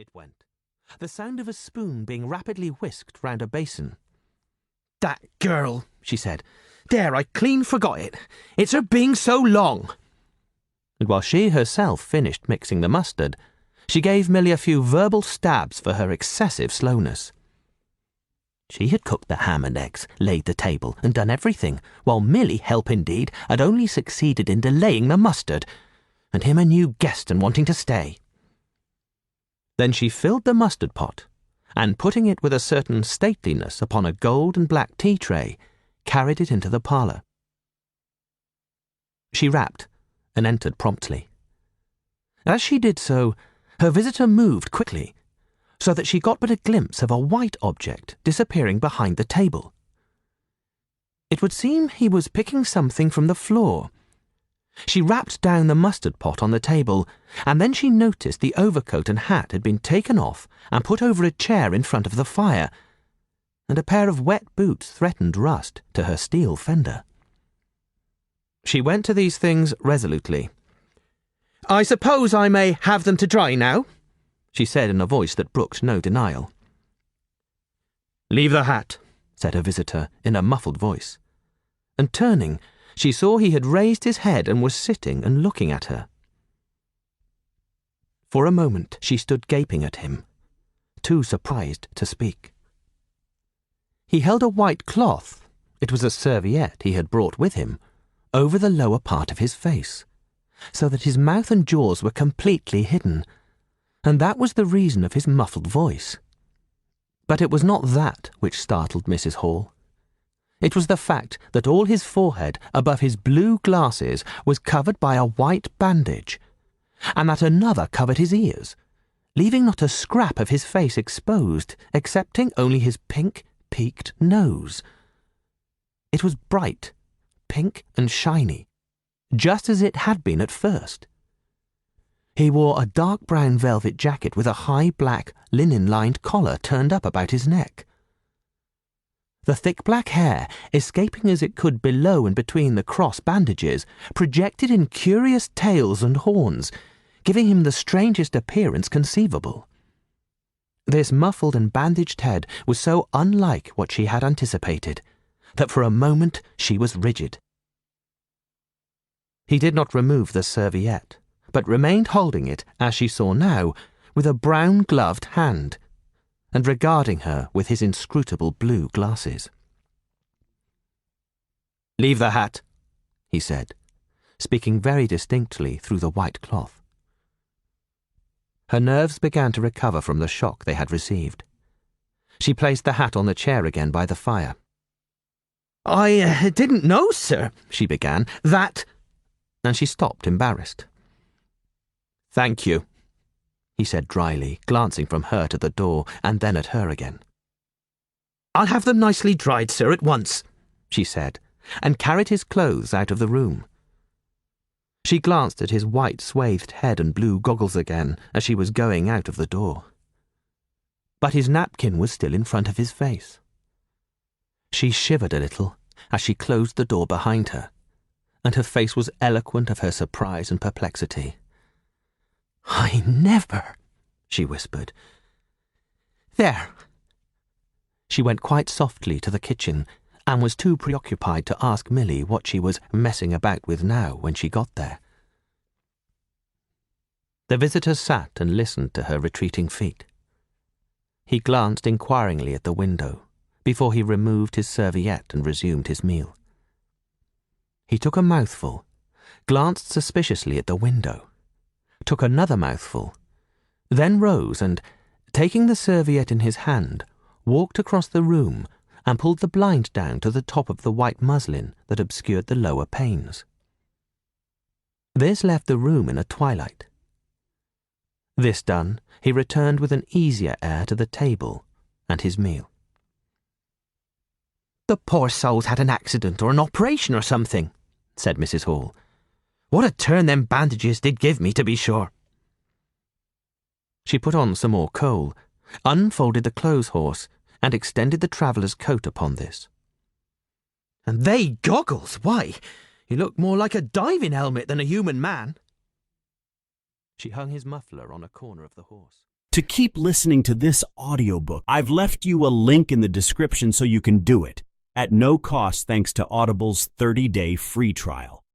it went, the sound of a spoon being rapidly whisked round a basin. "That girl," she said. "There, I clean forgot it. It's her being so long." And while she herself finished mixing the mustard, she gave Milly a few verbal stabs for her excessive slowness. She had cooked the ham and eggs, laid the table, and done everything, while Milly, help indeed, had only succeeded in delaying the mustard, and him a new guest and wanting to stay. Then she filled the mustard pot, and putting it with a certain stateliness upon a gold and black tea tray, carried it into the parlour. She rapped, and entered promptly. As she did so, her visitor moved quickly, so that she got but a glimpse of a white object disappearing behind the table. It would seem he was picking something from the floor. She rapped down the mustard pot on the table, and then she noticed the overcoat and hat had been taken off and put over a chair in front of the fire, and a pair of wet boots threatened rust to her steel fender. She went to these things resolutely. "I suppose I may have them to dry now?" she said in a voice that brooked no denial. "Leave the hat," said her visitor in a muffled voice, and turning, she saw he had raised his head and was sitting and looking at her. For a moment she stood gaping at him, too surprised to speak. He held a white cloth, it was a serviette he had brought with him, over the lower part of his face, so that his mouth and jaws were completely hidden, and that was the reason of his muffled voice. But it was not that which startled Mrs. Hall. It was the fact that all his forehead above his blue glasses was covered by a white bandage, and that another covered his ears, leaving not a scrap of his face exposed, excepting only his pink, peaked nose. It was bright, pink and shiny, just as it had been at first. He wore a dark brown velvet jacket with a high black linen-lined collar turned up about his neck. The thick black hair, escaping as it could below and between the cross bandages, projected in curious tails and horns, giving him the strangest appearance conceivable. This muffled and bandaged head was so unlike what she had anticipated, that for a moment she was rigid. He did not remove the serviette, but remained holding it, as she saw now, with a brown-gloved hand, and regarding her with his inscrutable blue glasses. "Leave the hat," he said, speaking very distinctly through the white cloth. Her nerves began to recover from the shock they had received. She placed the hat on the chair again by the fire. "I didn't know, sir," she began, "that—" and she stopped, embarrassed. "Thank you," he said dryly, glancing from her to the door and then at her again. "I'll have them nicely dried, sir, at once," she said, and carried his clothes out of the room. She glanced at his white swathed head and blue goggles again as she was going out of the door. But his napkin was still in front of his face. She shivered a little as she closed the door behind her, and her face was eloquent of her surprise and perplexity. "I never," she whispered. "There." She went quite softly to the kitchen, and was too preoccupied to ask Milly what she was messing about with now when she got there. The visitor sat and listened to her retreating feet. He glanced inquiringly at the window before he removed his serviette and resumed his meal. He took a mouthful, glanced suspiciously at the window, took another mouthful, then rose and, taking the serviette in his hand, walked across the room and pulled the blind down to the top of the white muslin that obscured the lower panes. This left the room in a twilight. This done, he returned with an easier air to the table and his meal. "The poor soul's had an accident or an operation or something," said Mrs. Hall. "What a turn them bandages did give me, to be sure." She put on some more coal, unfolded the clothes horse, and extended the traveller's coat upon this. "And they goggles, why, he looked more like a diving helmet than a human man." She hung his muffler on a corner of the horse. To keep listening to this audiobook, I've left you a link in the description so you can do it, at no cost thanks to Audible's 30-day free trial.